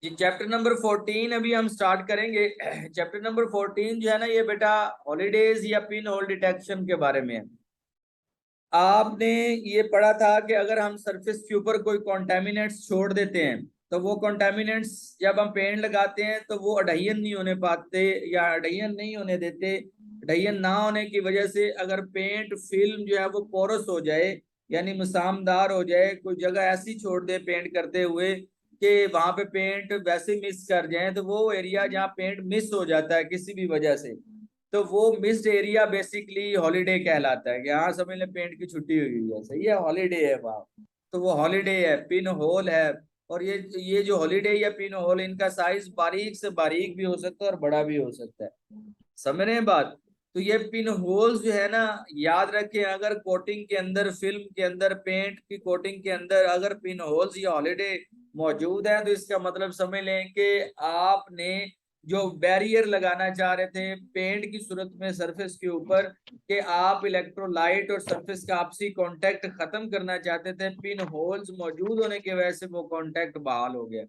जी chapter number 14 अभी हम start करेंगे। चैप्टर नंबर 14 जो है ना, ये बेटा हॉलीडेज या पिन होल डिटेक्शन के बारे में है। आपने ये पढ़ा था कि अगर हम सरफेस के ऊपर कोई कॉन्टेमिनेंट्स छोड़ देते हैं तो वो कॉन्टेमिनेंट्स जब हम पेंट लगाते हैं तो वो अडहियन नहीं होने पाते या अडहियन नहीं होने देते। अडहियन ना होने की वजह से अगर पेंट फिल्म जो है वो पोरस हो जाए यानी मसामदार हो जाए, कोई जगह ऐसी छोड़ दे पेंट करते हुए कि वहां पे पेंट वैसे मिस कर जाए, तो वो एरिया जहाँ पेंट मिस हो जाता है किसी भी वजह से, तो वो मिस्ड एरिया बेसिकली हॉलीडे कहलाता है कि हाँ समझ लें पेंट की छुट्टी हुई है, सही है, हॉलीडे है वहाँ। तो वो हॉलीडे है, पिन होल है। और ये जो हॉलीडे या पिन होल, इनका साइज बारीक से बारीक भी हो सकता है और बड़ा भी हो सकता है। समझ रहे हैं बात? तो ये पिन होल्स जो है ना, याद रखें, अगर कोटिंग के अंदर, फिल्म के अंदर, पेंट की कोटिंग के अंदर अगर पिन होल्स या हॉलीडे मौजूद है तो इसका मतलब समझ लें कि आपने जो बैरियर लगाना चाह रहे थे पेंट की सूरत में सरफेस के ऊपर, कि आप इलेक्ट्रोलाइट और सरफेस का आपसी कांटेक्ट खत्म करना चाहते थे, पिन होल्स मौजूद होने की वजह से वो कांटेक्ट बहाल हो गया।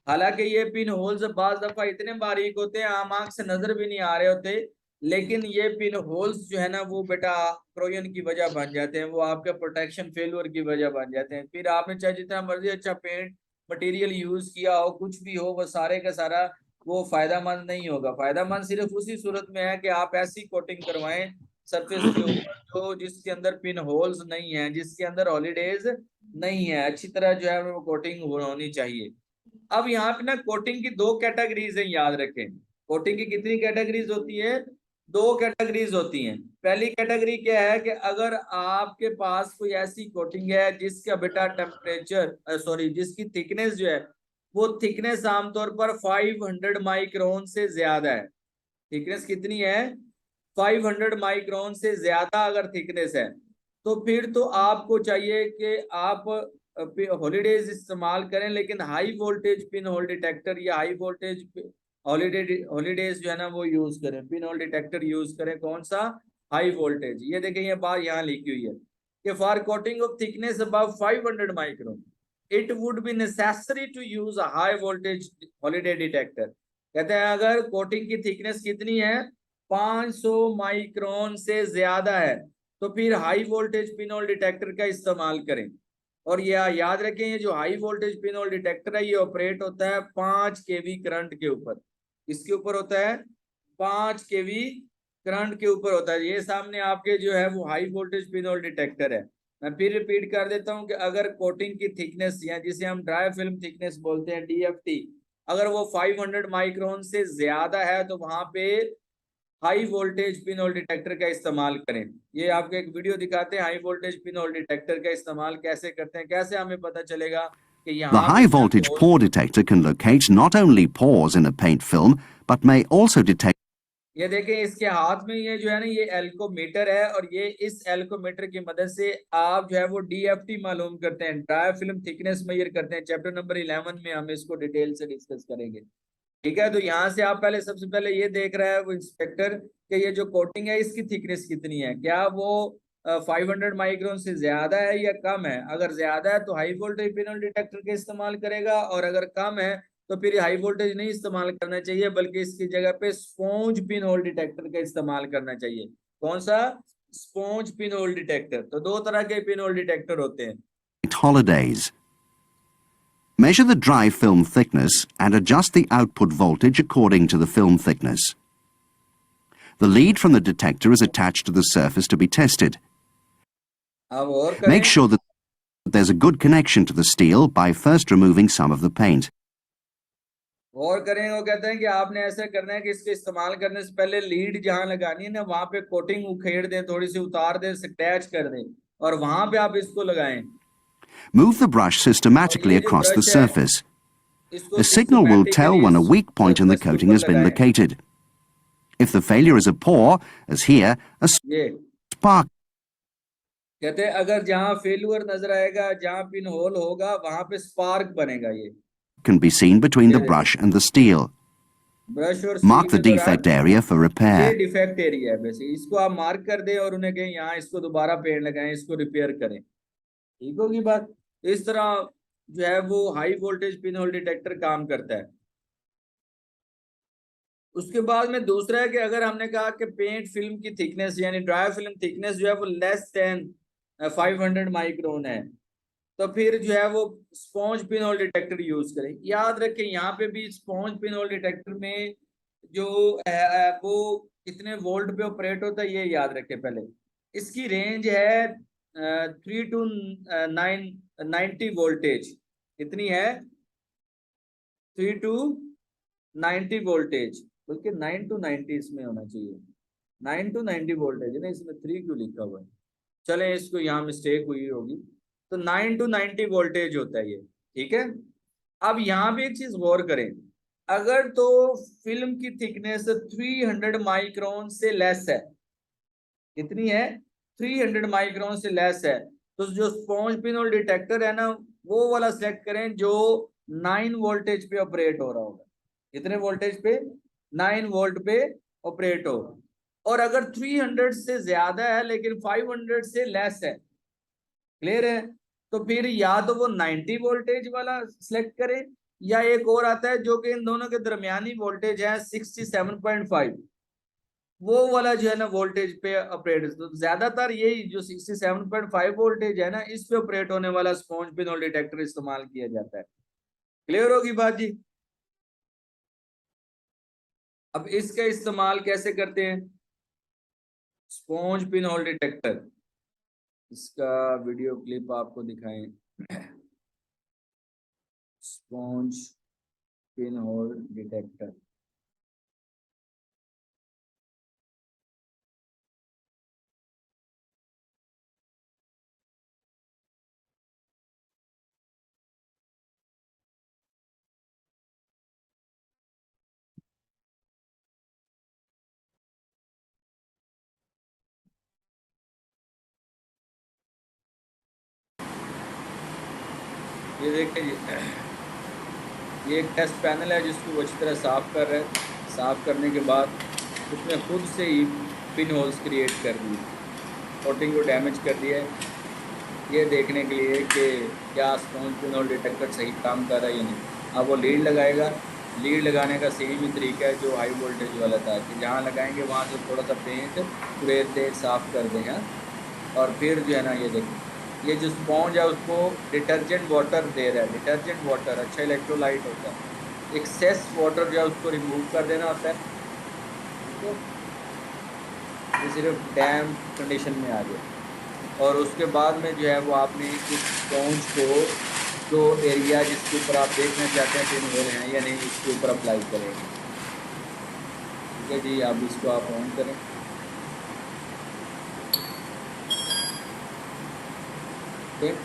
हालांकि ये पिन होल्स बाज दफा इतने बारीक होते हैं आम आंख से नजर भी नहीं आ रहे होते, लेकिन ये पिन होल्स जो है ना वो बेटा क्रोजन की वजह बन जाते हैं, वो आपके प्रोटेक्शन फेलियर की वजह बन जाते हैं। फिर आपने चाहे जितना मर्जी अच्छा पेंट मटेरियल यूज किया हो, कुछ भी हो, वो सारे का सारा वो फायदामंद नहीं होगा। फायदामंद सिर्फ उसी सूरत में है कि आप ऐसी कोटिंग करवाएं सरफेस के ऊपर जो जिसके अंदर पिन होल्स नहीं है, जिसके अंदर हॉलीडेज नहीं है, अच्छी तरह जो है वो कोटिंग होनी चाहिए। अब यहाँ पे ना कोटिंग की दो कैटेगरीज है, याद रखें। कोटिंग की कितनी कैटेगरीज होती है? दो कैटेगरीज होती हैं। पहली कैटेगरी क्या है कि अगर आपके पास कोई ऐसी कोटिंग है जिसका बेटा टेम्परेचर सॉरी जिसकी थिकनेस जो है वो थिकनेस आमतौर पर 500 माइक्रोन से ज्यादा है। थिकनेस कितनी है? 500 माइक्रोन से ज्यादा अगर थिकनेस है तो फिर तो आपको चाहिए कि आप हॉलीडेज इस्तेमाल करें, लेकिन high voltage pin hole detector या हाई वोल्टेज हॉलीडेज जो है ना वो यूज करें, पिन होल डिटेक्टर यूज करें। कौन सा? High voltage. ये देखें ये बात यहाँ लिखी हुई है कि for coating of thickness above 500 micron it would be necessary to use a high voltage holiday detector. कहते हैं अगर कोटिंग की थिकनेस कितनी है, 500 माइक्रोन से ज्यादा है, तो फिर high voltage pin hole detector का इस्तेमाल करें। और ये याद रखें, ये जो high voltage pin hole detector है ये ऑपरेट होता है 5 kV करंट के ऊपर। इसके ऊपर होता है 5 kV करंट के ऊपर होता है। ये सामने आपके जो है वो high voltage pin hole detector है। मैं फिर रिपीट कर देता हूँ कि अगर कोटिंग की थिकनेस या जिसे हम ड्राई फिल्म थिकनेस बोलते हैं DFT, अगर वो 500 माइक्रोन से ज्यादा है तो वहां पे high voltage pin hole detector का इस्तेमाल करें। ये आपको एक वीडियो दिखाते हैं high voltage pin hole detector का इस्तेमाल कैसे करते हैं, कैसे हमें पता चलेगा कि The यहाँ पे high जो है voltage hole. pore detector can locate not only pores in a paint film, but may also detect. ये देखें इसके हाथ में ये जो है ना ये एल्कोमीटर है, और ये इस एल्कोमीटर की मदद से आप जो है वो DFT मालूम करते हैं, ड्राई फिल्म थिकनेस मेजर करते हैं। चैप्टर नंबर 11 में हम इसको डिटेल से डिस्कस करेंगे। ठीक है, तो यहाँ से आप पहले सबसे पहले ये देख रहा है वो इंस्पेक्टर कि ये जो कोटिंग है इसकी थिकनेस कितनी है, क्या वो 500 माइक्रोन से ज्यादा है या कम है। अगर ज्यादा है तो हाई वोल्टेज पिन डिटेक्टर का इस्तेमाल करेगा, और अगर कम है तो फिर हाई वोल्टेज नहीं इस्तेमाल करना चाहिए, बल्कि इसकी जगह पे स्पॉन्ज पिन होल डिटेक्टर का इस्तेमाल करना चाहिए। कौन सा? Sponge pin hole detector. तो दो तरह के पिन होल डिटेक्टर होते हैं। Holidays. Measure the dry film thickness and adjust the output voltage according to the film thickness. The lead from the detector is attached to the surface to be tested. अब और Make करें। sure that there's a good connection to the steel by first removing some of the paint. और करें, वो कहते हैं कि आपने ऐसा करना है कि इसके इस्तेमाल करने से पहले लीड जहां लगानी है ना वहां पे कोटिंग उखेड़ दें, थोड़ी सी उतार दें, स्क्रैच कर दें, और वहां पे आप इसको लगाएं। Move the brush और systematically ये जो across the ब्रश है surface. इसको A signal will tell systematically when a weak point in the surface के coating ऊपर has been लगाएं। located. If the failure is a pore, as here, a ये spark कहते हैं अगर जहां फेल्यूर नजर आएगा, जहां पिन होल होगा, वहां पे स्पार्क बनेगा। can be seen between ये the देखें, brush and the steel. Brush और स्टील Mark the के दौरान defect area for ये repair. डिफेक्ट एरिया है, वैसे इसको आप मार्क कर दें और उन्हें कहें यहाँ इसको दोबारा पेड़ लगाएं, इसको रिपेयर करें। ठीक होगी बात। इस तरह जो है वो high voltage pin hole detector काम करता है। उसके बाद में दूसरा है कि अगर हमने कहा कि पेंट फिल्म की थिकनेस यानी ड्राई फिल्म थिकनेस जो है वो लेस देन 500 माइक्रोन है, तो फिर जो है वो sponge pin hole detector use करें। याद रखें यहाँ पे भी स्पॉन्ज पिन होल डिटेक्टर में जो वो कितने वोल्ट पे ऑपरेट होता है ये याद रखें पहले। इसकी रेंज है 3 to 90 वोल्टेज। कितनी है? 3 to 90 वोल्टेज, बल्कि 9 to 90 इसमें होना चाहिए। 9 to 90 वोल्टेज है ना, इसमें 3 क्यों लिखा हुआ है? चले इसको यहाँ मिस्टेक हुई होगी। तो 9 to 90 वोल्टेज होता है ये, ठीक है। अब यहाँ पे एक चीज गौर करें, अगर तो फिल्म की थिकनेस 300 माइक्रोन से लेस है, कितनी है? 300 माइक्रोन से लेस है, तो जो स्पॉन्ज पिन और डिटेक्टर है ना वो वाला सेलेक्ट करें जो 9 वोल्टेज पे ऑपरेट हो रहा होगा। कितने वोल्टेज पे? 9 वोल्ट पे ऑपरेट हो। और अगर 300 से ज्यादा है लेकिन 500 से लेस है, क्लियर है, तो फिर या तो वो 90 वोल्टेज वाला सिलेक्ट करें, या एक और आता है जो कि इन दोनों के दरमियानी वोल्टेज है 67.5, वो वाला जो है ना वोल्टेज पे ऑपरेट। तो ज्यादातर यही जो 67.5 वोल्टेज है ना इस पे ऑपरेट होने वाला स्पॉन्ज पिन और डिटेक्टर इस्तेमाल किया जाता है। क्लियर होगी बात जी? अब इसका इस्तेमाल कैसे करते हैं? स्पॉन्ज पिन होल डिटेक्टर, इसका वीडियो क्लिप आपको दिखाएं। Sponge pin hole detector. ये देखिए ये एक टेस्ट पैनल है जिसको वो अच्छी तरह साफ कर रहे हैं। साफ करने के बाद उसने खुद से ही पिन होल्स क्रिएट कर दिए, कोटिंग को डैमेज कर दिया है, ये देखने के लिए कि क्या स्पॉन्ज पिन होल डिटेक्टर सही काम कर रहा है या नहीं। अब वो लीड लगाएगा, लीड लगाने का सेम ही तरीका है जो हाई वोल्टेज वाला था कि जहाँ लगाएंगे वहाँ से थोड़ा सा पेंट कुरेद दे, साफ कर दें। हाँ, और फिर जो है ना ये देखिए ये जो स्पॉन्ज है उसको डिटर्जेंट वाटर दे रहा है। डिटर्जेंट वाटर अच्छा इलेक्ट्रोलाइट होता है, एक्सेस वाटर जो है उसको रिमूव कर देना होता है। ठीक है, ये सिर्फ डैम कंडीशन में आ गया। और उसके बाद में जो है वो आपने इस स्पॉन्ज को जो एरिया जिसके ऊपर आप देखना चाहते हैं पिन होल हैं या नहीं उसके ऊपर अप्लाई करेंगे। ठीक है जी, अब इसको आप ऑन करें। ठीक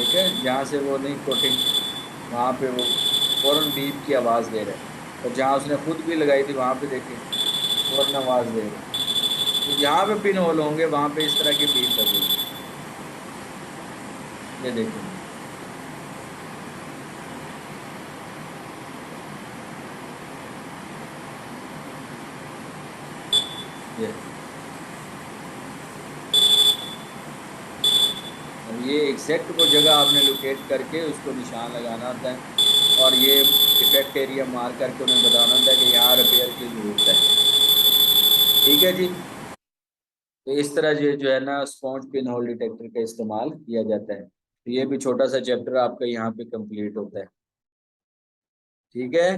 है, जहाँ से वो नहीं कोटिंग वहाँ पे वो फौरन बीप की आवाज़ दे रहे हैं, और जहाँ उसने खुद भी लगाई थी वहाँ पे देखिए फौरन आवाज़ दे रहे हैं। तो जहाँ पे पिन होल होंगे वहाँ पे इस तरह की बीप लगेगी। ये देखिए, ये अब ये एग्जैक्ट वो जगह आपने लोकेट करके उसको निशान लगाना होता है, और ये इफेक्ट एरिया मार करके उन्हें बताना होता है कि यहाँ रिपेयर की जरूरत है। ठीक है जी, तो इस तरह जो है ना स्पॉन्ज पिन होल डिटेक्टर का इस्तेमाल किया जाता है। तो ये भी छोटा सा चैप्टर आपका यहाँ पे कंप्लीट होता है। ठीक है।